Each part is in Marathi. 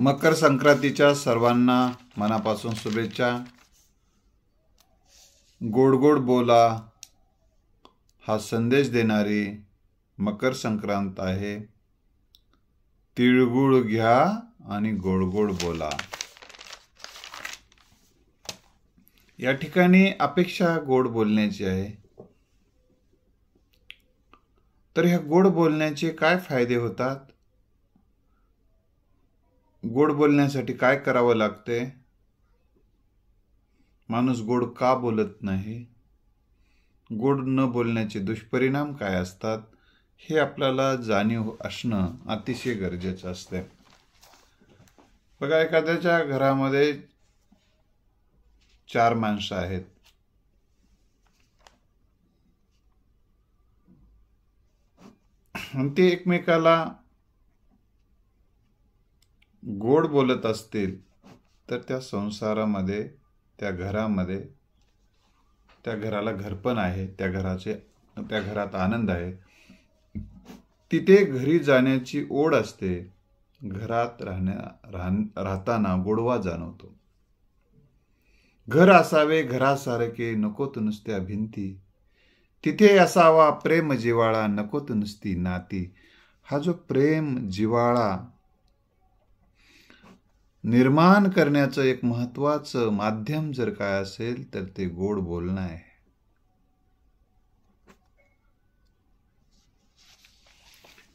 मकर संक्रांतीच्या सर्वांना मनापासून शुभेच्छा। गोड गोड बोला हा संदेश देणारी मकर संक्रांत आहे। तिळगुळ घ्या आणि गोड गोड बोला। या ठिकाणी अपेक्षा गोड बोलण्याची आहे। तर ह्या गोड बोलण्याचे काय फायदे होतात? गोड बोलण्यासाठी काय करावं लागते? माणूस गोड का बोलत नाही? गोड न बोलण्याचे दुष्परिणाम काय असतात हे आपल्याला जाणीव असणं अतिशय गरजेचं असते। बघा, एखाद्याच्या घरामध्ये 4 माणसं आहेत। आणि ते एकमेकाला गोड बोलत असतील तर त्या संसारामध्ये, त्या घरामध्ये, त्या घराला घरपण आहे, त्या घरात आनंद आहे। तिथे घरी जाण्याची ओढ असते। घरात राहताना गोडवा जाणवतो। घर असावे घरासारखे, नकोत नुसत्या भिंती। तिथे असावा प्रेम जिव्हाळा, नकोत नुसती नाती। हा जो प्रेम जिव्हाळा निर्माण करण्याचं एक महत्वाचं माध्यम जर काय असेल तर ते गोड बोलणं आहे।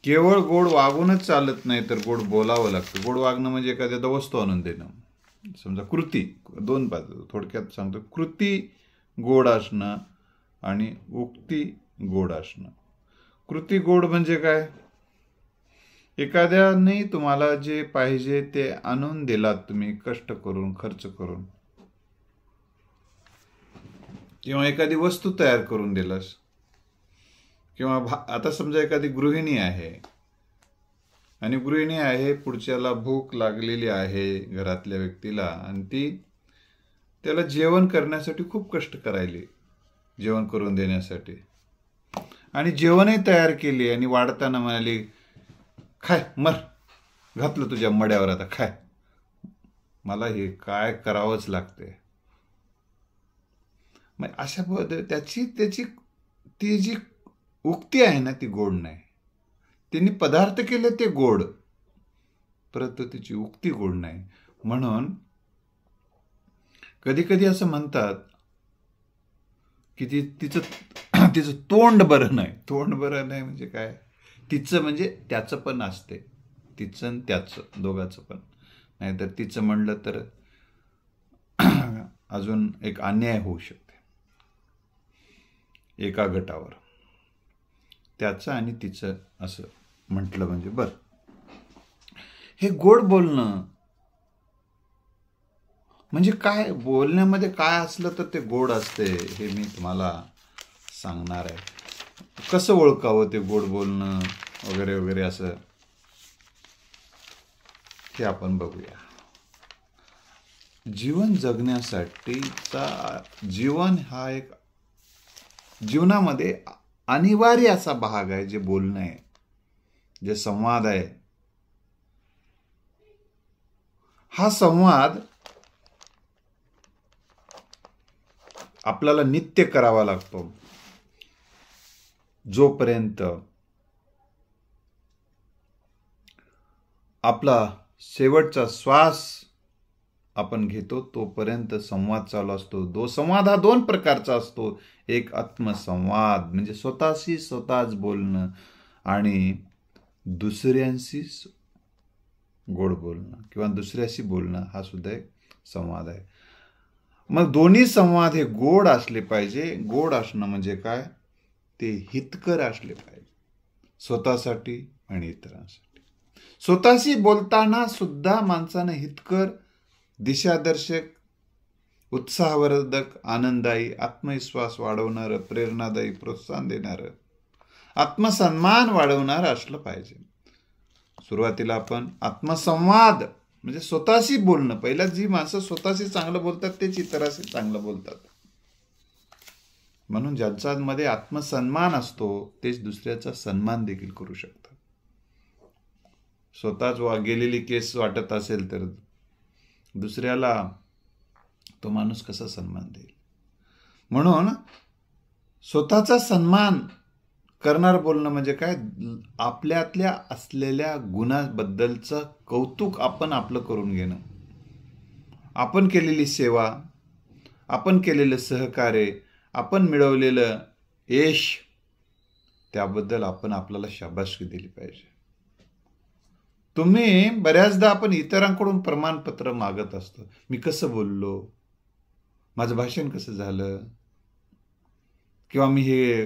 केवळ गोड वागूनच चालत नाही, तर गोड बोलावं लागतं। गोड वागणं म्हणजे एखाद्याला वस्तू आणून देणं। समजा कृती, 2 बाजू थोडक्यात सांगतो। कृती गोड असणं आणि उक्ती गोड असणं। कृती गोड म्हणजे काय? एखाद्याने तुम्हाला जे पाहिजे ते आणून दिलात तुम्ही कष्ट करून, खर्च करून, किंवा एखादी वस्तू तयार करून दिलास, किंवा आता समजा एखादी गृहिणी आहे आणि गृहिणी आहे, पुढच्याला भूक लागलेली आहे घरातल्या व्यक्तीला, आणि ती त्याला जेवण करण्यासाठी खूप कष्ट करायली, जेवण करून देण्यासाठी, आणि जेवणही तयार केले आणि वाढताना म्हणाली, खाय मर, घातलं तुझ्या मड्यावर, आता खाय, मला हे काय करावंच लागते। मग अशा त्याची ती जी उक्ती आहे ना ती गोड नाही। त्यांनी पदार्थ केले ते गोड, परंतु तिची उक्ती गोड नाही। म्हणून कधी कधी असं म्हणतात की तिचं तोंड बरं नाही। तोंड बरं नाही म्हणजे काय? तिचं म्हणजे त्याचं पण असते, तिचं आणि त्याचं दोघाचं पण, नाहीतर तिचं म्हणलं तर अजून एक अन्याय होऊ शकते एका गटावर। त्याचं आणि तिचं असं म्हटलं म्हणजे बरं। हे गोड बोलणं म्हणजे काय? बोलण्यामध्ये काय असलं तर ते गोड असते, हे मी तुम्हाला सांगणार आहे। कसं ओळखावं ते गोड बोलणं वगैरे वगैरे असं, हे आपण बघूया। जीवन जगण्यासाठीचा, जीवन हा एक जीवनामध्ये अनिवार्य असा भाग आहे जे बोलणं आहे, जे संवाद आहे। हा संवाद आपल्याला नित्य करावा लागतो। जोपर्यंत आपला शेवटचा श्वास आपण घेतो तोपर्यंत संवाद चालू असतो। संवाद हा 2 प्रकारचा असतो। एक आत्मसंवाद म्हणजे स्वतःशी स्वतःच बोलणं, आणि दुसऱ्यांशी गोड बोलणं किंवा दुसऱ्याशी बोलणं, हा सुद्धा एक संवाद आहे। मग दोन्ही संवाद हे गोड असले पाहिजे। गोड असणं म्हणजे काय? ते हितकर असले पाहिजे, स्वतःसाठी आणि इतरांसाठी। स्वतःशी बोलताना सुद्धा माणसानं हितकर, दिशादर्शक, उत्साहवर्धक, आनंददायी, आत्मविश्वास वाढवणारं, प्रेरणादायी, प्रोत्साहन देणारं, आत्मसन्मान वाढवणारं असलं पाहिजे। सुरुवातीला आपण आत्मसंवाद म्हणजे स्वतःशी बोलणं। पहिला जी माणसं स्वतःशी चांगलं बोलतात तेच इतरांशी चांगलं बोलतात। म्हणून ज्यांच्यामध्ये आत्मसन्मान असतो तेच दुसऱ्याचा सन्मान देखील करू शकतात। स्वतःच गेलेली केस वाटत असेल तर दुसऱ्याला तो माणूस कसा सन्मान देईल? म्हणून स्वतःचा सन्मान करणार बोलणं म्हणजे काय? आपल्यातल्या असलेल्या गुणाबद्दलचं कौतुक आपण आपलं करून घेणं. आपण केलेली सेवा, आपण केलेलं सहकार्य, आपण मिळवलेलं यश, त्याबद्दल आपण आपल्याला शाबासकी दिली पाहिजे. तुम्ही बऱ्याचदा आपण इतरांकडून प्रमाणपत्र मागत असतो. मी कसं बोललो, माझं भाषण कसं झालं, किंवा मी हे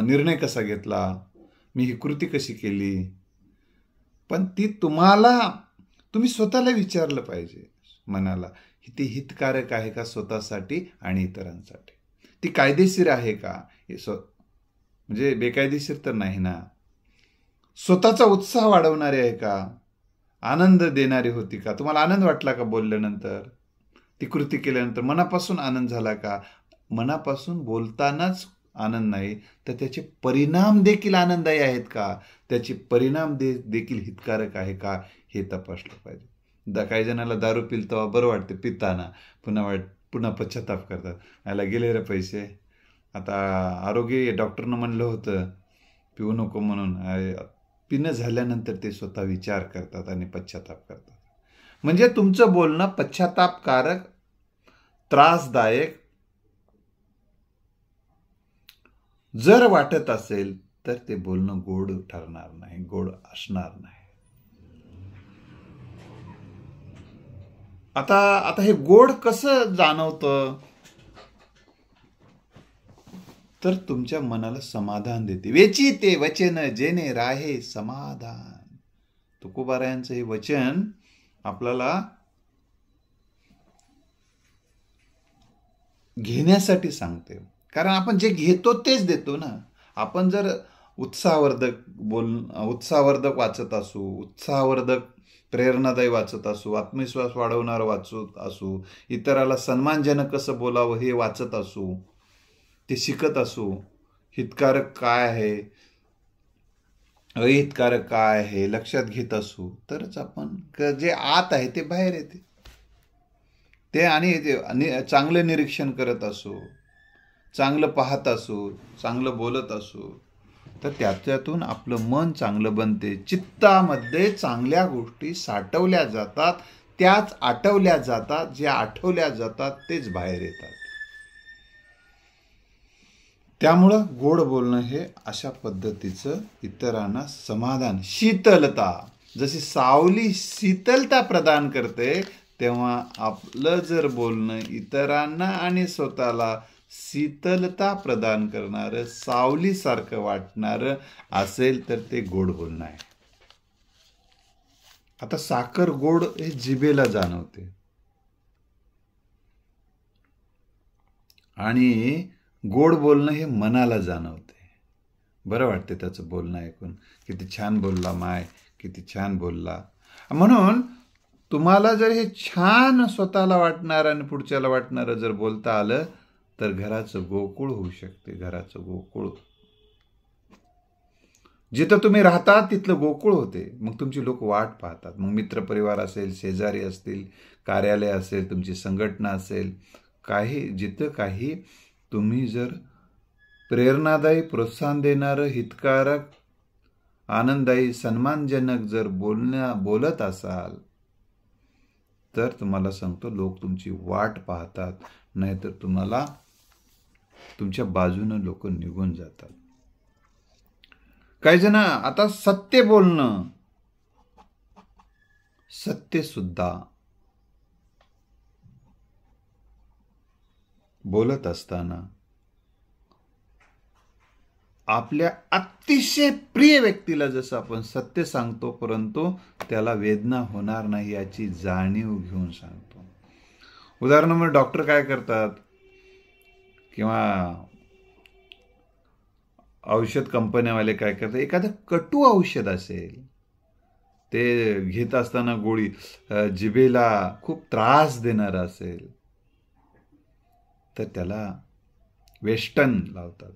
निर्णय कसा घेतला, मी ही कृती कशी केली. पण ती तुम्ही स्वतःला विचारलं पाहिजे मनाला, ती हितकारक आहे का स्वतःसाठी आणि इतरांसाठी? ती कायदेशीर आहे का? म्हणजे बेकायदेशीर तर नाही ना? स्वतःचा उत्साह वाढवणारी आहे का? आनंद देणारी होती का? तुम्हाला आनंद वाटला का बोलल्यानंतर? ती कृती केल्यानंतर मनापासून आनंद झाला का? मनापासून बोलतानाच आनंद नाही तर त्याचे परिणाम देखील आनंददायी आहेत का? त्याचे परिणाम देखील हितकारक आहे का? हे तपासलं पाहिजे. काही जणाला दारू पिल तेव्हा बरं वाटते, पिताना पुन्हा पश्चाताप करतात, याला गेले रे पैसे. आता आरोग्य डॉक्टरनं म्हणलं होतं पिऊ नको म्हणून, पिणं झाल्यानंतर ते स्वतः विचार करतात आणि पश्चाताप करतात. म्हणजे तुमचं बोलणं पश्चातापकारक, त्रासदायक जर वाटत असेल तर ते बोलणं गोड ठरणार नाही, गोड असणार नाही. आता हे गोड कसं जाणवतं? तर तुमच्या मनाला समाधान देते. वेची ते वचन जेणे राहे समाधान. तुकोबारायांचं हे वचन आपल्याला घेण्यासाठी सांगते. कारण आपण जे घेतो तेच देतो ना. आपण जर उत्साहवर्धक वाचत असू, उत्साहवर्धक प्रेरणादायी वाचत असू, आत्मविश्वास वाढवणारं वाचत असू, इतराला सन्मानजनक कसं बोलावं हे वाचत असू, ते शिकत असू, हितकारक काय आहे, अहितकारक काय आहे लक्षात घेत असू, तरच आपण जे आत आहे ते बाहेर येते. ते आणि चांगलं निरीक्षण करत असू, चांगलं पाहत असू, चांगलं बोलत असू, तर त्याच्यातून आपलं मन चांगलं बनते. चित्तामध्ये चांगल्या गोष्टी साठवल्या जातात, त्याच आठवल्या जातात. ज्या आठवल्या जातात तेच बाहेर येतात. त्यामुळं गोड बोलणं हे अशा पद्धतीचं इतरांना समाधान, शीतलता, जशी सावली शीतलता प्रदान करते, तेव्हा आपलं जर बोलणं इतरांना आणि स्वतःला शीतलता प्रदान करणारं, सावलीसारखं वाटणारं असेल तर ते गोड बोलणं आहे. आता साखर गोड हे जिभेला जाणवते आणि गोड बोलणं हे मनाला जाणवते. बरं वाटते त्याचं बोलणं ऐकून, किती छान बोलला माय, किती छान बोलला. म्हणून तुम्हाला जर हे छान स्वतःला वाटणारं आणि पुढच्याला वाटणारं जर बोलता आलं तर घराचं गोकुळ होऊ शकते. घराचं गोकुळ, जिथं तुम्ही राहता तिथलं गोकुळ होते. मग तुमची लोक वाट पाहतात. मग मित्रपरिवार असेल, शेजारी असतील, कार्यालय असेल, तुमची संघटना असेल, जिथं काही तुम्ही जर प्रेरणादायी, प्रोत्साहन देणारं, हितकारक, आनंददायी, सन्मानजनक जर बोलत असाल तर तुम्हाला सांगतो लोक तुमची वाट पाहतात. नाहीतर तुम्हाला तुमच्या बाजूनं लोक निघून जातात. काही जण आता सत्य बोलणं, सत्य सुद्धा बोलत असताना आपल्या अतिशय प्रिय व्यक्तीला जसं आपण सत्य सांगतो, परंतु त्याला वेदना होणार नाही याची जाणीव घेऊन सांगतो. उदाहरणार्थ डॉक्टर काय करतात, किंवा औषध कंपन्यावाले काय करतात, एखादं कटू औषध असेल, ते घेत असताना गोळी जिभेला खूप त्रास देणार असेल तर त्याला वेस्टन लावतात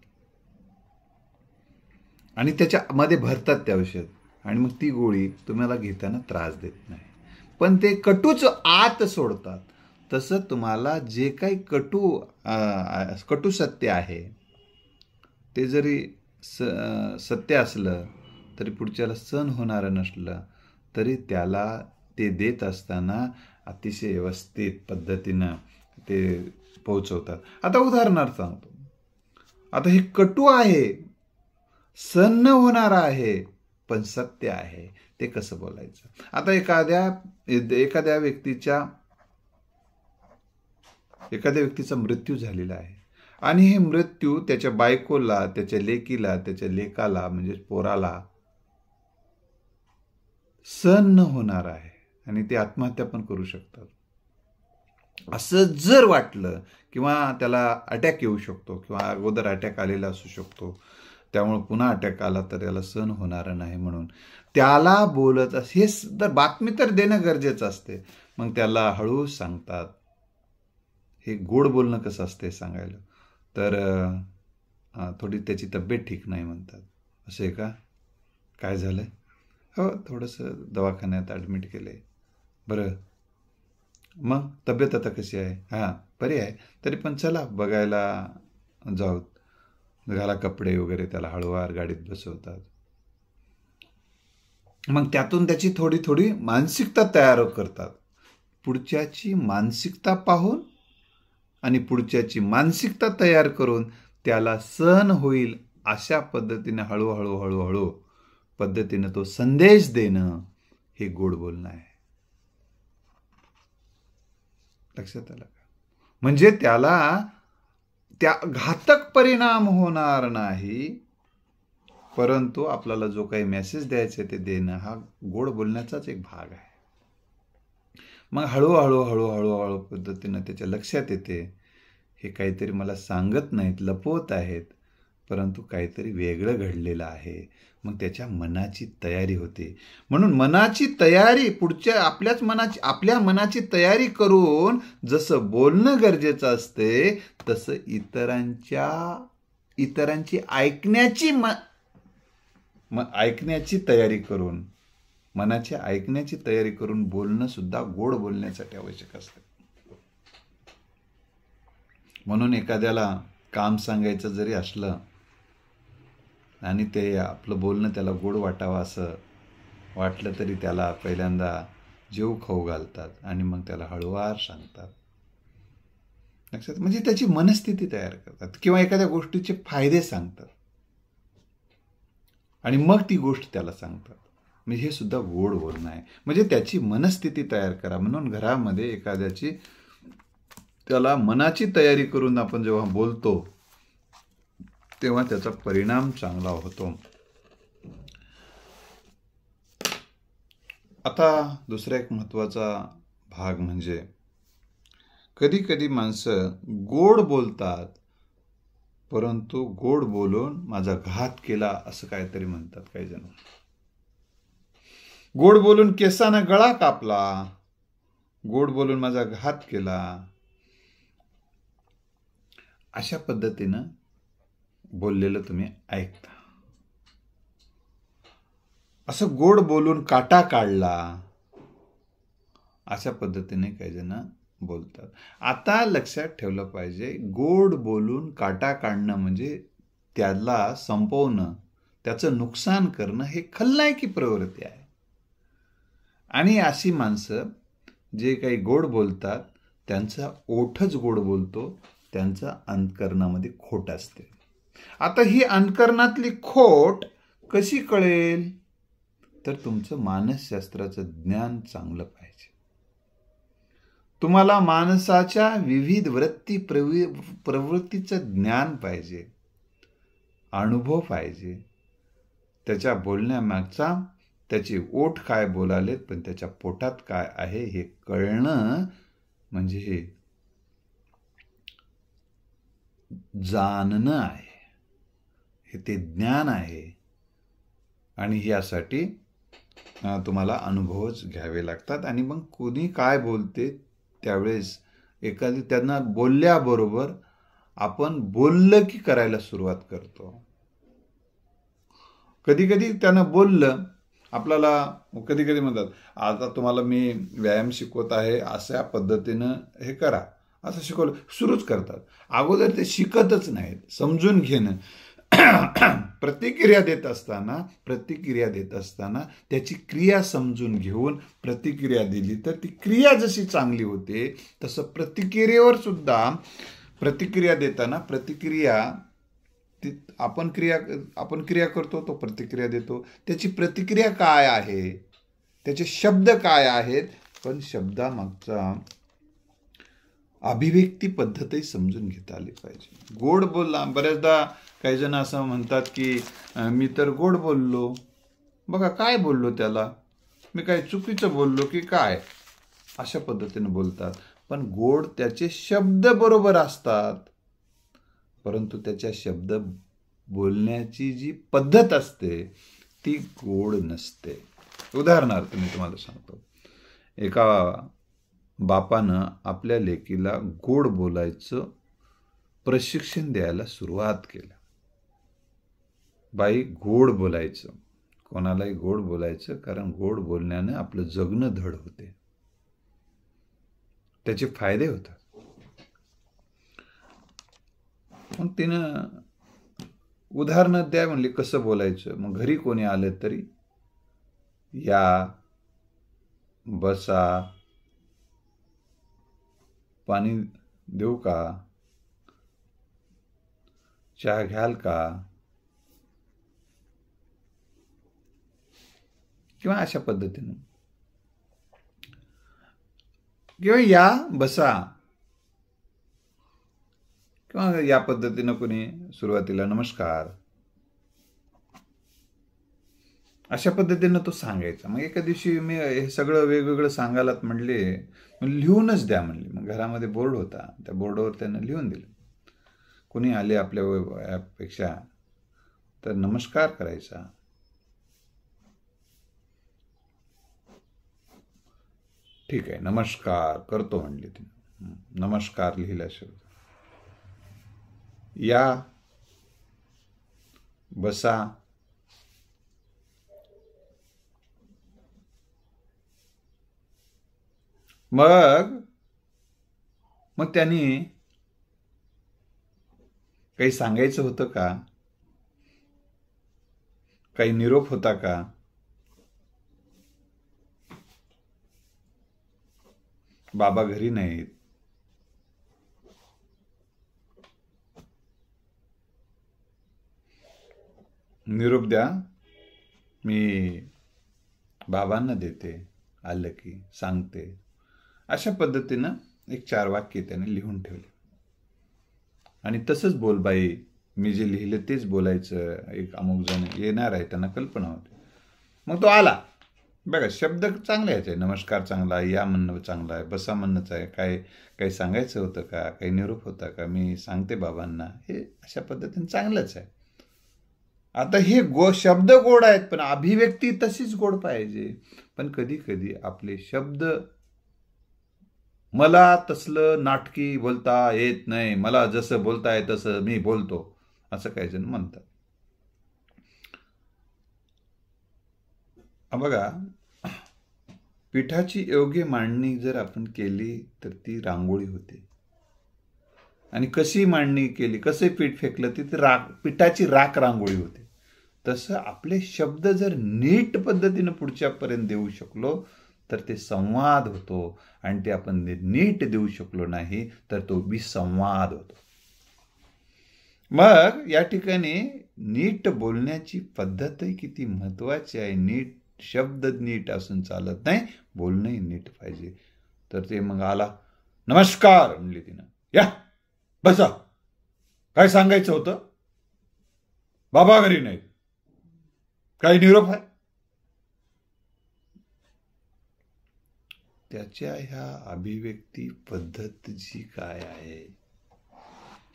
आणि त्याच्यामध्ये भरतात ते औषध. आणि मग ती गोळी तुम्हाला घेताना त्रास देत नाही, पण ते कटूच आत सोडतात. तसं तुम्हाला जे काही कटू सत्य आहे ते जरी सत्य असलं तरी पुढच्याला सहन होणारं नसलं तरी त्याला ते देत असताना अतिशय व्यवस्थित पद्धतीनं ते पोहोचवतात. आता उदाहरणार्थ सांगतो. आता हे कटू आहे, सहन न होणार आहे, पण सत्य आहे. ते कसं बोलायचं? आता एखाद्या व्यक्तीचा मृत्यू झालेला आहे आणि हे मृत्यू त्याच्या बायकोला, त्याच्या लेकीला, त्याच्या लेकाला म्हणजे पोराला सहन न होणार आहे आणि ते आत्महत्या पण करू शकतात. असं जर वाटलं किंवा त्याला अटॅक येऊ शकतो किंवा अगोदर अटॅक आलेला असू शकतो, त्यामुळे पुन्हा अटॅक आला तर त्याला सहन होणार नाही, म्हणून त्याला बोलत हे तर बातमी तर देणं गरजेचं असते. मग त्याला हळू सांगतात. हे गोड बोलणं कसं असते सांगायला, तर थोडी त्याची तब्येत ठीक नाही म्हणतात. असं आहे का? काय झालं? हो, थोडंसं दवाखान्यात ॲडमिट केलं आहे. बरं, मग तब्येत आता कशी आहे? हां, बरी आहे. तरी पण चला बघायला जाऊ. घाला कपडे वगैरे, त्याला हळूवार गाडीत बसवतात. मग त्यातून त्याची थोडी थोडी मानसिकता तयार करतात. पुढच्याची मानसिकता पाहून आणि पुढच्याची मानसिकता तयार करून त्याला सहन होईल अशा पद्धतीने हळूहळू पद्धतीने तो संदेश देणं हे गोड बोलणं आहे. लक्षात आलं का? म्हणजे त्याला त्या घातक परिणाम होणार नाही, परंतु आपल्याला जो काही मेसेज द्यायचा ते देणं हा गोड बोलण्याचाच एक भाग आहे. मग हळूहळू पद्धतीनं त्याच्या लक्षात येते हे काहीतरी मला सांगत नाहीत, लपवत आहेत, परंतु काहीतरी वेगळं घडलेलं आहे. मग त्याच्या मनाची तयारी होते. म्हणून मनाची तयारी आपल्या मनाची तयारी करून जसं बोलणं गरजेचं असते तसं इतरांची ऐकण्याची तयारी करून, मनाची ऐकण्याची तयारी करून बोलणं सुद्धा गोड बोलण्यासाठी आवश्यक असतं. म्हणून एखाद्याला काम सांगायचं जरी असलं आणि ते आपलं बोलणं त्याला गोड वाटावं असं वाटलं तरी त्याला पहिल्यांदा जीव खाऊ घालतात आणि मग त्याला हळूवार सांगतात. लक्षात, म्हणजे त्याची मनस्थिती तयार करतात किंवा एखाद्या गोष्टीचे फायदे सांगतात आणि मग ती गोष्ट त्याला सांगतात. म्हणजे हे सुद्धा गोड बोलणं आहे. म्हणजे त्याची मनस्थिती तयार करा. म्हणून घरामध्ये एखाद्याची त्याला मनाची तयारी करून आपण जेव्हा बोलतो तेव्हा त्याचा परिणाम चांगला होतो. आता दुसरा एक महत्त्वाचा भाग म्हणजे कधी कधी माणसं गोड बोलतात, परंतु गोड बोलून माझा घात केला असं काहीतरी म्हणतात काही जण. गोड बोलून केसानं गळा कापला, गोड बोलून माझा घात केला, अशा पद्धतीनं बोललेलं तुम्ही ऐकता. असं गोड बोलून काटा काढला अशा पद्धतीने काही जण बोलतात. आता लक्षात ठेवलं पाहिजे, गोड बोलून काटा काढणं म्हणजे त्याला संपवणं, त्याचं नुकसान करणं हे खलनायकी प्रवृत्ती आहे. आणि अशी माणसं जे काही गोड बोलतात त्यांचा ओठच गोड बोलतो, त्यांचा अंतकरणामध्ये खोट असते. आता ही अंतकरणातली खोट कशी कळेल? तर तुमचं मानसशास्त्राचं ज्ञान चांगलं पाहिजे. तुम्हाला माणसाच्या विविध वृत्ती प्रवृत्तीचं ज्ञान पाहिजे, अनुभव पाहिजे. त्याच्या बोलण्यामागचा त्याचे ओठ काय बोलालेत पण त्याच्या पोटात काय आहे हे कळणं म्हणजे हे जाणणं आहे, हे ते ज्ञान आहे. आणि यासाठी तुम्हाला अनुभवच घ्यावे लागतात. आणि मग कोणी काय बोलते त्यावेळेस त्यांना बोलल्याबरोबर आपण बोललं की करायला सुरुवात करतो. कधी कधी त्यानं बोललं आपल्याला कधी कधी म्हणतात, आता तुम्हाला मी व्यायाम शिकवत आहे, अशा पद्धतीनं हे करा, असं शिकवलं, सुरूच करतात. अगोदर ते शिकतच नाहीत. समजून घेणं. प्रतिक्रिया देत असताना त्याची क्रिया समजून घेऊन प्रतिक्रिया दिली तर ती क्रिया जशी चांगली होते, तसं प्रतिक्रियेवर सुद्धा प्रतिक्रिया देताना आपण क्रिया करतो, तो प्रतिक्रिया देतो. त्याची प्रतिक्रिया काय आहे, त्याचे शब्द काय आहेत, पण शब्दामागचा अभिव्यक्ती पद्धतही समजून घेता आली पाहिजे. गोड बोलला, बऱ्याचदा काही जण असं म्हणतात की मी तर गोड बोललो, बघा काय बोललो, त्याला मी काय चुकीचं बोललो की काय, अशा पद्धतीने बोलतात. पण गोड त्याचे शब्द बरोबर असतात, परंतु त्याच्या शब्द बोलण्याची जी पद्धत असते ती गोड नसते. उदाहरणार्थ मी तुम्हाला सांगतो, एका बापानं आपल्या लेकीला गोड बोलायचं प्रशिक्षण द्यायला सुरुवात केलं. बाई, गोड बोलायचं, कोणालाही गोड बोलायचं, कारण गोड बोलण्यानं आपलं जगणं धड होते, त्याचे फायदे होतात. मग तिनं उदाहरणं द्या म्हणले, कसं बोलायचं. मग घरी कोणी आलं तरी या, बसा, पाणी देऊ का, चहा घ्याल का, किंवा अशा पद्धतीनं, किंवा या, बसा, किंवा या पद्धतीनं कोणी सुरुवातीला नमस्कार, अशा पद्धतीनं तो सांगायचा. मग एका दिवशी मी हे सगळं वेगवेगळं सांगायलात म्हणले, लिहूनच द्या म्हणले. मग घरामध्ये बोर्ड होता, त्या बोर्डवर त्यानं लिहून दिलं. कोणी आले आपल्या वयापेक्षा तर नमस्कार करायचा. ठीक आहे, नमस्कार करतो म्हणले तिने. नमस्कार लिहिला शब्द. या, बसा, मग त्यांनी काही सांगायचं होतं का, काही निरोप होता का, बाबा घरी नाहीत, निरोप द्या, मी बाबांना देते, आलं की सांगते. अशा पद्धतीनं एक 4 वाक्य त्याने लिहून ठेवले. आणि तसंच बोल बाई, मी जे लिहिलं तेच बोलायचं. एक अमुक जण येणार आहे, त्यांना कल्पना होती. मग तो आला. बघा, शब्द चांगले आहे, नमस्कार चांगला आहे, या म्हणणं चांगलं आहे, बसा म्हणणंच आहे. काही सांगायचं होतं का, काही निरोप होता का, मी सांगते बाबांना, हे अशा पद्धतीने चांगलंच आहे. आता हे शब्द गोड आहेत, पण अभिव्यक्ती तशीच गोड पाहिजे. पण कधी कधी आपले शब्द, मला तसलं नाटकी बोलता येत नाही, मला जसं बोलता येत तसं मी बोलतो, असं काही जण म्हणतात. बघा, पिठाची योग्य मांडणी जर आपण केली तर ती रांगोळी होते. आणि कशी मांडणी केली, कसे पीठ फेकलं ती पिठाची राख रांगोळी होते. तसं आपले शब्द जर नीट पद्धतीनं पुढच्यापर्यंत देऊ शकलो तर ते संवाद होतो, आणि ते आपण नीट देऊ शकलो नाही तर तो विसंवाद होतो. मग या ठिकाणी नीट बोलण्याची पद्धतही किती महत्वाची आहे. नीट शब्द नीट असून चालत नाही, बोलणंही नीट पाहिजे. तर ते मग आला, नमस्कार म्हणली तिनं, या, बसा, काय सांगायचं होतं, बाबा घरी नाही, काही निरोप आहे. त्याच्या ह्या अभिव्यक्ती पद्धत जी काय आहे,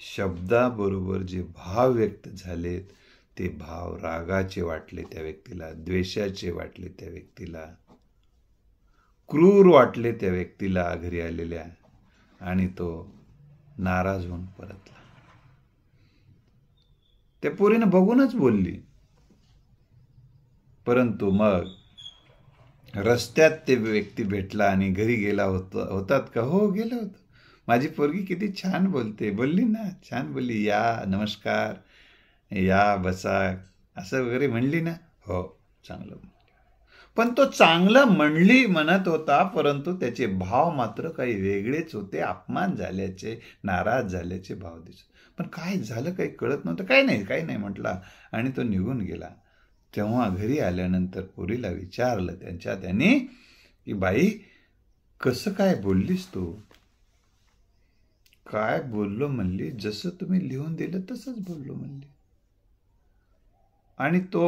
शब्दाबरोबर जे भाव व्यक्त झालेत ते भाव रागाचे वाटले त्या व्यक्तीला, द्वेषाचे वाटले त्या व्यक्तीला, क्रूर वाटले त्या व्यक्तीला घरी आलेल्या, आणि तो नाराज होऊन परतला. त्या पोरीनं बघूनच बोलली, परंतु मग रस्त्यात ते व्यक्ती भेटला आणि घरी गेला होतात का? हो, गेलं होतं. माझी पोरगी किती छान बोलते. बोलली ना, छान बोलली. या, नमस्कार, या, बसा, असं वगैरे म्हणली ना. हो, चांगलं. पण तो चांगलं म्हणत होता, परंतु त्याचे भाव मात्र काही वेगळेच होते. अपमान झाल्याचे, नाराज झाल्याचे भाव दिसत. पण काय झालं काही कळत नव्हतं. काही नाही म्हटला आणि तो निघून गेला. तेव्हा घरी आल्यानंतर पोरीला विचारलं त्यांनी की बाई, कसं काय बोललीस तू? काय बोललो म्हणली? जसं तुम्ही लिहून दिलं तसंच बोललो म्हणली. आणि तो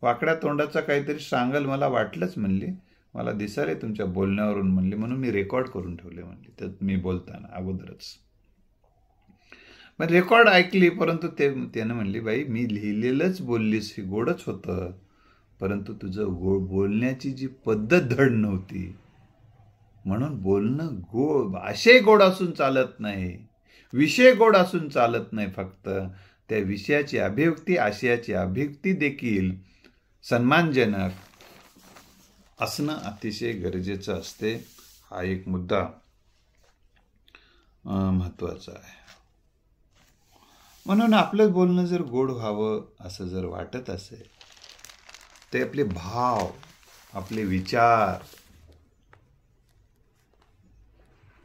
वाकड्या तोंडाचा काहीतरी सांगल मला वाटलंच म्हणली. मला दिसायलंय तुमच्या बोलण्यावरून म्हणली, म्हणून मी रेकॉर्ड करून ठेवले म्हणली. तर मी बोलताना अगोदरच मग रेकॉर्ड ऐकली, परंतु त्यानं म्हणली, बाई मी लिहिलेलंच बोललीस, हे गोडच होतं, परंतु तुझं बोलण्याची जी पद्धत धड नव्हती. म्हणून बोलणं गोड, आशय गोड असून चालत नाही, विषय गोड असून चालत नाही. फक्त त्या विषयाची अभिव्यक्ती, आशयाची अभिव्यक्ती देखील सन्मानजनक असणं अतिशय गरजेचं असते. हा एक मुद्दा महत्वाचा आहे. म्हणून आपलं बोलणं जर गोड व्हावं असं जर वाटत असेल, ते आपले भाव, आपले विचार,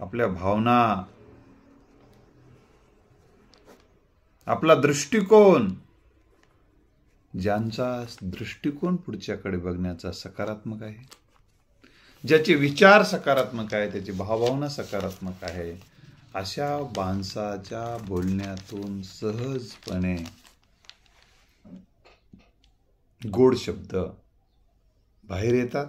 आपल्या भावना, आपला दृष्टिकोन, ज्यांचा दृष्टिकोन पुढच्याकडे बघण्याचा सकारात्मक आहे, ज्याचे विचार सकारात्मक आहे, त्याची भावभावना सकारात्मक आहे, अशा माणसाच्या बोलण्यातून सहजपणे गोड शब्द बाहेर येतात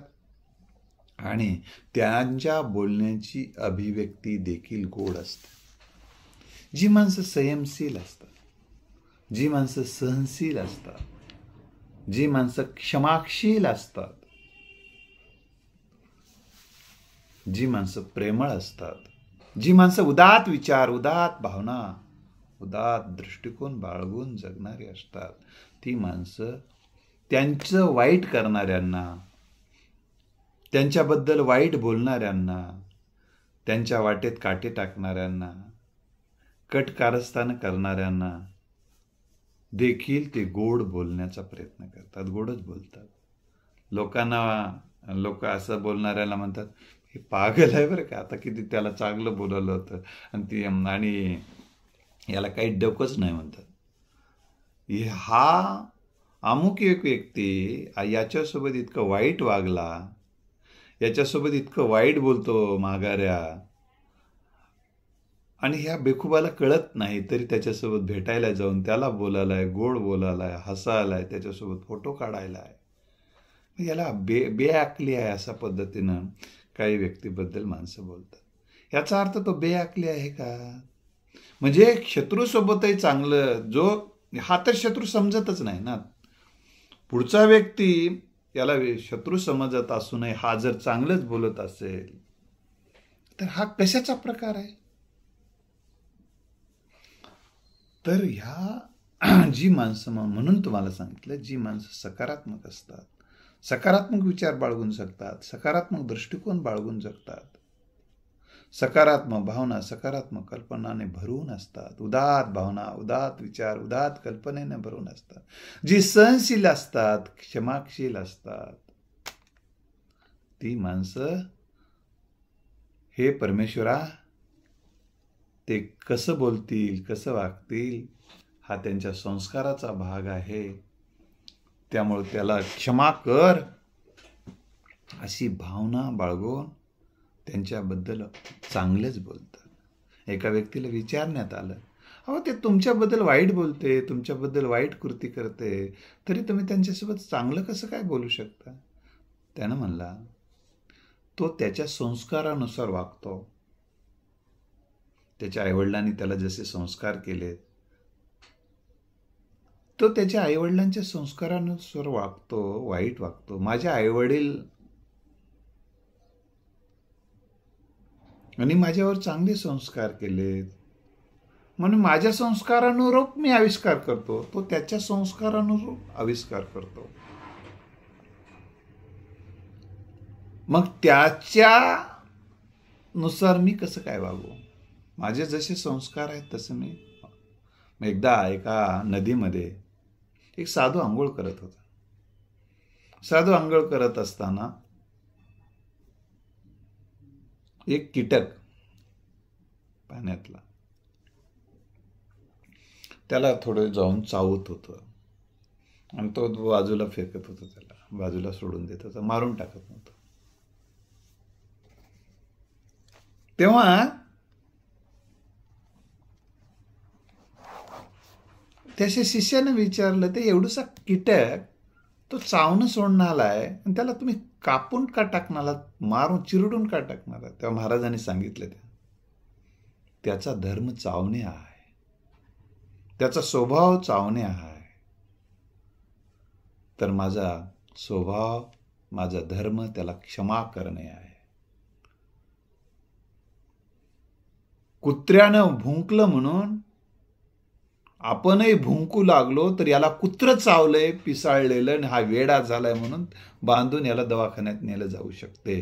आणि त्यांच्या बोलण्याची अभिव्यक्ती देखील गोड असते. जी माणसं संयमशील असतात, जी माणसं सहनशील असतात, जी माणसं क्षमाशील असतात, जी माणसं प्रेमळ असतात, जी माणसं उदात्त विचार, उदात्त भावना, उदात्त दृष्टिकोन बाळगून जगणारी असतात, ती माणसं त्यांचं वाईट करणाऱ्यांना, त्यांच्याबद्दल वाईट बोलणाऱ्यांना, त्यांच्या वाटेत काटे टाकणाऱ्यांना, कट कारस्थान करणाऱ्यांना देखील ते गोड बोलण्याचा प्रयत्न करतात, गोडच बोलतात. लोक असं बोलणाऱ्याला म्हणतात, हे पागल आहे बरं का, आता किती त्याला चांगलं बोलवलं होतं आणि याला काही डोकंच नाही म्हणतात. हा अमुक एक व्यक्ती याच्यासोबत इतकं वाईट वागला, याच्यासोबत इतकं वाईट बोलतो माघाऱ्या, आणि ह्या बेखुबाला कळत नाही तरी त्याच्यासोबत भेटायला जाऊन त्याला बोलायलाय, गोड बोलायलाय, हसायलाय, त्याच्यासोबत फोटो काढायलाय. याला बेअक्ली आहे अशा पद्धतीनं काही व्यक्तीबद्दल माणसं बोलतात. याचा अर्थ तो बेअक्ली आहे का? म्हणजे शत्रूसोबतही चांगलं, हा तर शत्रू समजतच नाही ना. पुढचा व्यक्ती याला शत्रू समजत असूनही हा जर चांगलंच बोलत असेल तर हा कशाचा प्रकार आहे? तर ह्या जी माणसं, म्हणून तुम्हाला सांगितलं, जी माणसं सकारात्मक असतात, सकारात्मक विचार बाळगून जगतात, सकारात्मक दृष्टिकोन बाळगून जगतात, सकारात्मक भावना, सकारात्मक कल्पनाने भरून असतात, उदात्त भावना, उदात्त विचार, उदात्त कल्पनेने भरून असतात, जी सहनशील असतात, क्षमाशील असतात, ती माणसं हे परमेश्वरा ते कसं बोलतील, कसं वागतील, हा त्यांच्या संस्काराचा भाग आहे. त्यामुळे त्याला क्षमा कर अशी भावना बाळगून त्यांच्याबद्दल चांगलेच बोलतात. एका व्यक्तीला विचारण्यात आलं, अहो ते तुमच्याबद्दल वाईट बोलते, तुमच्याबद्दल वाईट कृती करते, तरी तुम्ही त्यांच्यासोबत चांगलं कसं काय बोलू शकता? त्यानं म्हणला, तो त्याच्या संस्कारानुसार वागतो. त्याच्या आईवडिलांनी त्याला जसे संस्कार केले, तो त्याच्या आईवडिलांच्या संस्कारानुसार वागतो, वाईट वागतो. माझे आईवडील आणि माझ्यावर चांगले संस्कार केले, म्हणून माझ्या संस्कारानुरूप मी आविष्कार करतो, तो त्याच्या संस्कारानुरूप आविष्कार करतो. मग त्याच्यानुसार मी कसं काय वागू? माझे जसे संस्कार आहेत तसं मी. एकदा एका नदीमध्ये एक साधू आंघोळ करत होता. साधू आंघोळ करत असताना एक कीटक पाण्यातला त्याला थोडं जाऊन चावत होतं आणि तो बाजूला फेकत होता, त्याला बाजूला सोडून देत होता, मारून टाकत नव्हता. तेव्हा त्याच्या शिष्याने विचारलं, ते एवढूसा कीटक तो चावणं सोडणार आहे आणि त्याला तुम्ही कापून का टाकणार, मारून चिरडून का टाकणार? तेव्हा महाराजांनी सांगितलं, त्याचा धर्म चावणे आहे, त्याचा स्वभाव चावणे आहे. तर माझा स्वभाव, माझा धर्म त्याला क्षमा करणे आहे. कुत्र्यानं भुंकलं म्हणून आपणही भुंकू लागलो तर याला कुत्र चावलंय, पिसाळलेलं, आणि हा वेडा झालाय म्हणून बांधून याला दवाखान्यात नेलं जाऊ शकते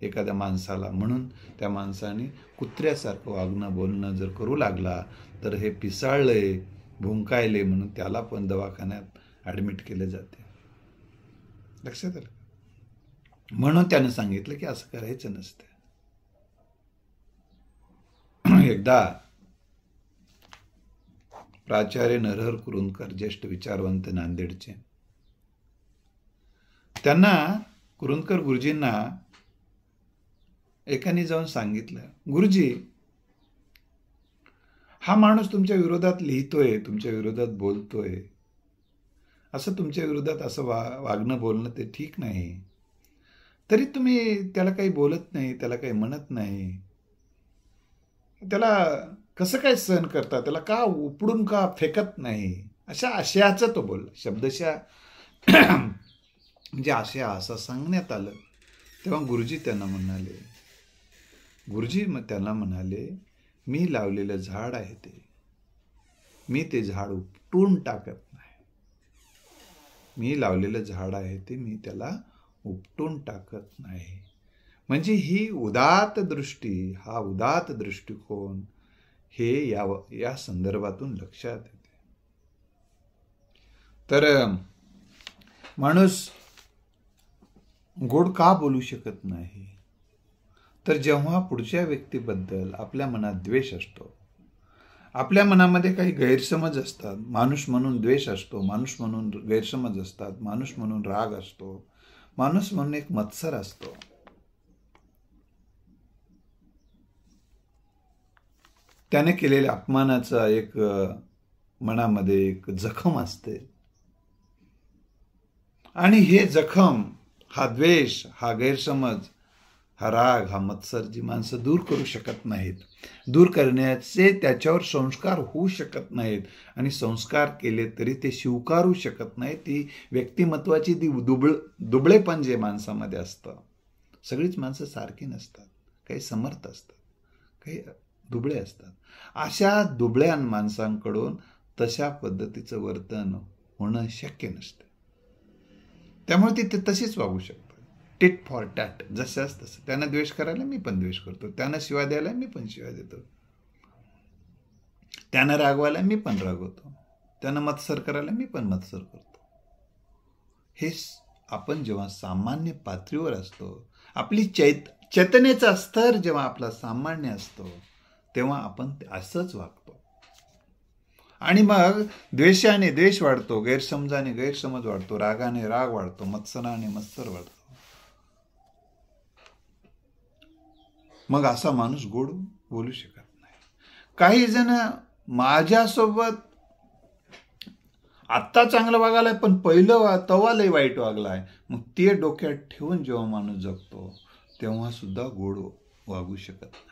एखाद्या माणसाला. म्हणून त्या माणसाने कुत्र्यासारखं वागणं बोलणं जर करू लागला तर हे पिसाळलंय, भुंकायले म्हणून त्याला पण दवाखान्यात ॲडमिट केले जाते. लक्षात आलं? म्हणून त्यानं सांगितलं की असं करायचं नसतं. एकदा प्राचार्य नरहर कुरुंदकर, ज्येष्ठ विचारवंत नांदेडचे, त्यांना कुरुंदकर गुरुजींना एकाने जाऊन सांगितलं, गुरुजी, हा माणूस तुमच्या विरोधात लिहितोय, तुमच्या विरोधात बोलतोय, असं तुमच्या विरोधात असं वागणं बोलणं ते ठीक नाही, तरी तुम्ही त्याला काही बोलत नाही, त्याला काही म्हणत नाही, त्याला कसं काय सहन करता, त्याला का उपडून का फेकत नाही? अशा आशयाचं तो बोलला, शब्दशः म्हणजे आशया असं सांगण्यात आलं. तेव्हा गुरुजी त्यांना म्हणाले, त्यांना म्हणाले, मी लावलेलं झाड आहे ते, मी ते झाड उपटून टाकत नाही. मी लावलेलं झाड आहे ते मी त्याला उपटून टाकत नाही. म्हणजे ही उदात्त दृष्टी, हा उदात्त दृष्टिकोन हे या संदर्भातून लक्षात येते. तर माणूस गोड का बोलू शकत नाही? तर जेव्हा पुढच्या व्यक्तीबद्दल आपल्या मनात द्वेष असतो, आपल्या मनामध्ये काही गैरसमज असतात, माणूस म्हणून द्वेष असतो, माणूस म्हणून गैरसमज असतात, माणूस म्हणून राग असतो, माणूस म्हणून एक मत्सर असतो, त्याने केलेल्या अपमानाचा एक मनामध्ये एक जखम असते. आणि हे जखम, हा द्वेष, हा गैरसमज, हा राग, हा मत्सर जी माणसं दूर करू शकत नाहीत, दूर करण्याचे त्याच्यावर संस्कार होऊ शकत नाहीत, आणि संस्कार केले तरी ते स्वीकारू शकत नाहीत. ती व्यक्तिमत्वाची ती दुबळेपण जे माणसामध्ये असतं. सगळीच माणसं सारखी नसतात, काही समर्थ असतात, काही दुबळे असतात. अशा दुबळ्या माणसांकडून तशा पद्धतीचं वर्तन होणं शक्य नसतं. त्यामुळे ते तशीच वागू शकतात, टिट फॉर टॅट, जशाच तसं. त्यानं द्वेष करायला मी पण द्वेष करतो, त्यानं शिवाय द्यायला मी पण शिवाय देतो, त्यानं रागवायला मी पण रागवतो, त्यानं मत्सर करायला मी पण मत्सर करतो. हे आपण जेव्हा सामान्य पातळीवर असतो, आपली चेतनेचा स्तर जेव्हा आपला सामान्य असतो, तेव्हा आपण असंच वागतो. आणि मग द्वेषाने द्वेष वाढतो, गैरसमजाने गैरसमज वाढतो, रागाने राग वाढतो, मत्सराने मत्सर वाढतो. मग असा माणूस गोड बोलू शकत नाही. काही जण माझ्यासोबत आत्ता चांगलं वागायलाय, पण पहिलं तवा लय वाईट वागलाय, मग ते डोक्यात ठेवून जेव्हा माणूस जगतो तेव्हा सुद्धा गोड वागू शकत नाही.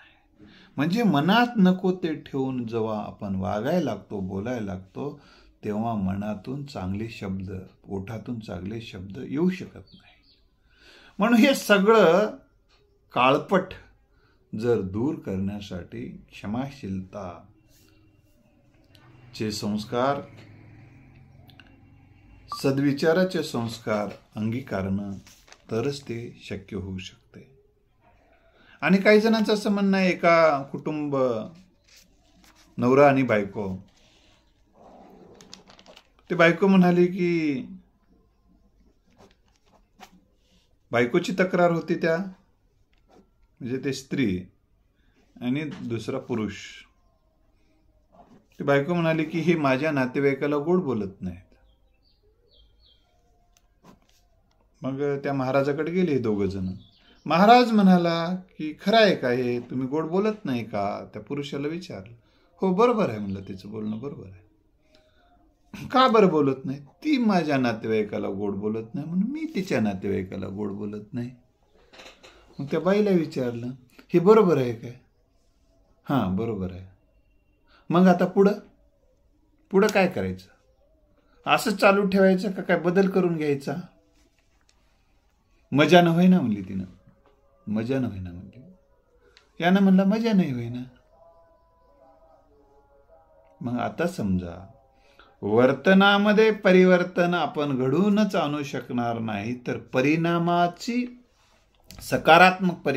म्हणजे मनात नको ते ठेवून जेव्हा आपण वागायला लागतो, बोलायला लागतो, तेव्हा मनातून चांगले शब्द, ओठातून चांगले शब्द येऊ शकत नाही. म्हणून हे सगळं काळपट जर दूर करण्यासाठी क्षमाशीलता चे संस्कार, सद्विचाराचे संस्कार अंगीकारणं तरच ते शक्य होऊ शकते. आणि काही जणांचं असं म्हणणं आहे, एका कुटुंब, नवरा आणि बायको, ते बायको म्हणाली की बायकोची तक्रार होती त्या, म्हणजे ते स्त्री आणि दुसरा पुरुष. ती बायको म्हणाली की हे माझ्या नातेवाईकाला गोड बोलत नाहीत. मग त्या महाराजाकडे गेले हे दोघ जण. महाराज म्हणाला की खरं आहे का हे, तुम्ही गोड बोलत नाही का? त्या पुरुषाला विचारलं. हो बरोबर आहे म्हणलं, तिचं बोलणं बरोबर आहे. का बरं बोलत नाही? ती माझ्या नातेवाईकाला गोड बोलत नाही म्हणून मी तिच्या नातेवाईकाला गोड बोलत नाही. मग त्या बाईला विचारलं, हे बरोबर आहे काय? हां बरोबर आहे. मग आता पुढं काय करायचं? असंच चालू ठेवायचं का काय बदल करून घ्यायचा? मजा न होईना म्हणली तिनं. मजा न होईना म्हणली. यानं म्हणलं मजा नाही होईना. मग आता समजा वर्तनामध्ये परिवर्तन आपण घडवूनच आणू शकणार नाही, तर परिणामाची, सकारात्मक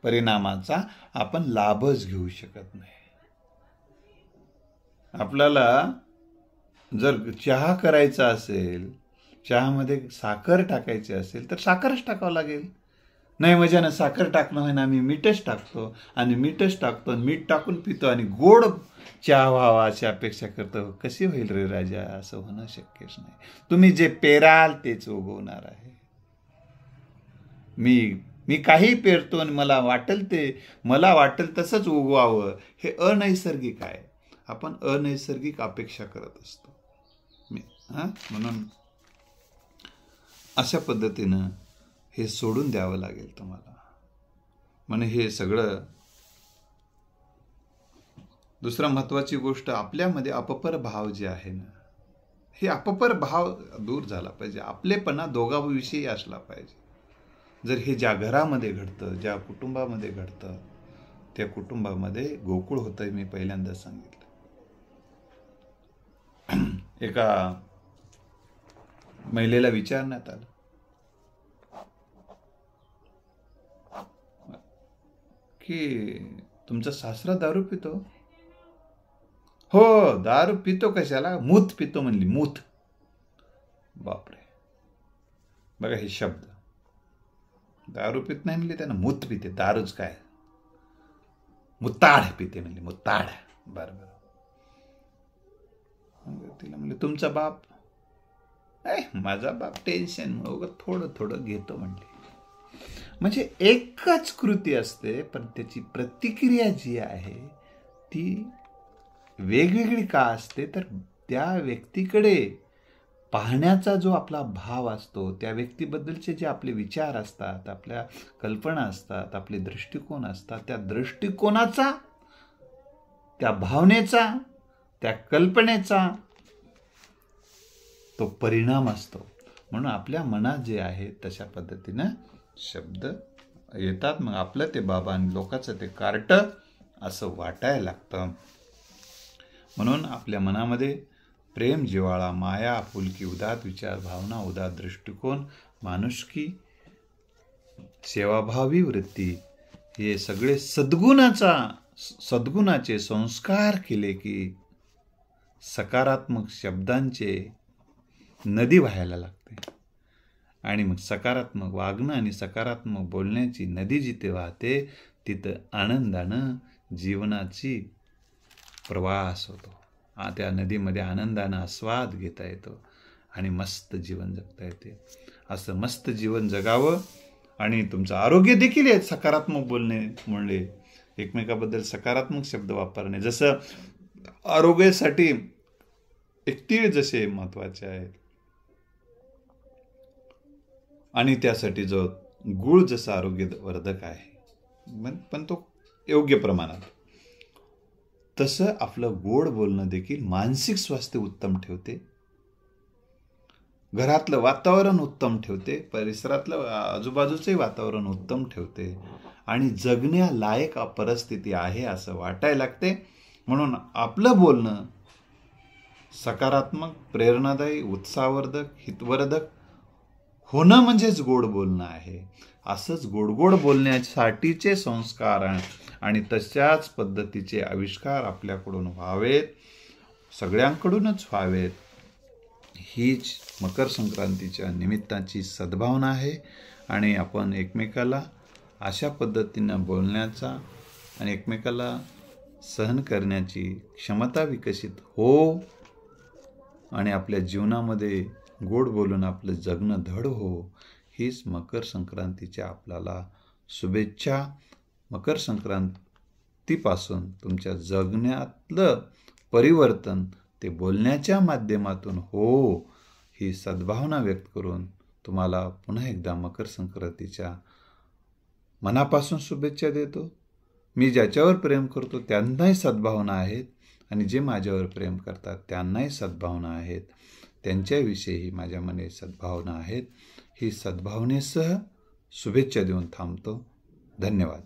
परिणामाचा आपण लाभच घेऊ शकत नाही. आपल्याला जर चहा करायचा असेल, चहामध्ये साखर टाकायची असेल तर साखरच टाकावं लागेल. नाही मजानं साखर टाकणं होईना, आम्ही मीठच टाकतो आणि मीठच टाकतो, मीठ टाकून पितो आणि गोड चहा व्हावा अशी अपेक्षा करतो. कशी होईल रे राजा? असं होणं शक्यच नाही. तुम्ही जे पेराल तेच उगवणार आहे. मी काही पेरतो आणि मला वाटेल तसंच उगवावं, हे अनैसर्गिक आहे. आपण अनैसर्गिक अपेक्षा करत असतो. म्हणून अशा पद्धतीनं हे सोडून द्यावं लागेल तुम्हाला. म्हणजे हे सगळं. दुसरा महत्वाची गोष्ट, आपल्यामध्ये अपपर भाव जे आहे ना, हे अपपर भाव दूर झाला पाहिजे. आपलेपणा दोघांविषयी असला पाहिजे. जर हे ज्या घरामध्ये घडतं, ज्या कुटुंबामध्ये घडतं, त्या कुटुंबामध्ये गोकुळ होतंय. मी पहिल्यांदा सांगितलं. एका महिलेला विचारण्यात आलं की तुमचा सासरा दारू पितो? हो दारू पितो. कशाला? मूत पितो म्हणली. मूत. बापरे. बघा हे शब्द. दारू पित नाही म्हणली त्यानं, मूत पिते. दारूच काय, मुताड पिते म्हणली. मुताड. बरोबर. तिला म्हणले तुमचा बाप? माझा बाप टेन्शन थोडं थोडं घेतो म्हणले. म्हणजे एकच कृती असते, पण त्याची प्रतिक्रिया जी आहे ती वेगवेगळी का असते? तर त्या व्यक्तीकडे पाहण्याचा जो आपला भाव असतो, त्या व्यक्तीबद्दलचे जे आपले विचार असतात, आपल्या कल्पना असतात, आपले दृष्टिकोन असतात, त्या दृष्टिकोनाचा, त्या भावनेचा, त्या कल्पनेचा तो परिणाम असतो. म्हणून आपल्या मनात जे आहे तशा पद्धतीनं शब्द येतात. मग आपलं ते बाबा आणि लोकांचं ते कार्ट असं वाटायला लागतं. म्हणून आपल्या मनामध्ये प्रेम, जिव्हाळा, माया, आपुलकी, उदात विचार, भावना, उदात दृष्टिकोन, माणुसकी, सेवाभावी वृत्ती, हे सगळे सद्गुणाचे संस्कार केले की सकारात्मक शब्दांचे नदी व्हायला लागते. आणि मग सकारात्मक वागणं आणि सकारात्मक बोलण्याची नदी जिथे वाहते तिथं आनंदानं जीवनाची प्रवास होतो. त्या नदीमध्ये आनंदानं आस्वाद घेता येतो आणि मस्त जीवन जगता येते. असं मस्त जीवन जगावं. आणि तुमचं आरोग्य देखील आहे सकारात्मक बोलणे, म्हणले एकमेकाबद्दल सकारात्मक शब्द वापरणे. जसं आरोग्यासाठी एक तीळ जसे महत्वाचे आहेत आणि त्यासाठी जो गुळ जसा आरोग्यवर्धक आहे, पण तो योग्य प्रमाणात, तसं आपलं गोड बोलणं देखील मानसिक स्वास्थ्य उत्तम ठेवते, घरातलं वातावरण उत्तम ठेवते, परिसरातलं आजूबाजूचंही वातावरण उत्तम ठेवते आणि जगण्यालायक परिस्थिती आहे असं वाटायला लागते. म्हणून आपलं बोलणं सकारात्मक, प्रेरणादायी, उत्साहवर्धक, हितवर्धक होणं म्हणजेच गोड बोलणं आहे. असंच गोड बोलण्यासाठीचे संस्कार आणि तशाच पद्धतीचे आविष्कार आपल्याकडून व्हावेत, सगळ्यांकडूनच व्हावेत. हीच मकर संक्रांतीच्या निमित्ताची सद्भावना आहे. आणि आपण एकमेकाला अशा पद्धतीनं बोलण्याचा आणि एकमेकाला सहन करण्याची क्षमता विकसित हो आणि आपल्या जीवनामध्ये गोड बोलून आपलं जगणं धड हो, हीच मकर संक्रांतीच्या आपल्याला शुभेच्छा. मकर संक्रांतीपासून तुमच्या जगण्यातलं परिवर्तन ते बोलण्याच्या माध्यमातून हो, ही सद्भावना व्यक्त करून तुम्हाला पुन्हा एकदा मकर संक्रांतीच्या मनापासून शुभेच्छा देतो. मी ज्याच्यावर प्रेम करतो त्यांनाही सद्भावना आहेत आणि जे माझ्यावर प्रेम करतात त्यांनाही सद्भावना आहेत. त्यांच्याविषयीही माझ्या मनात सद्भावना आहेत. ही सद्भावनेसह शुभेच्छा देऊन थांबतो. धन्यवाद.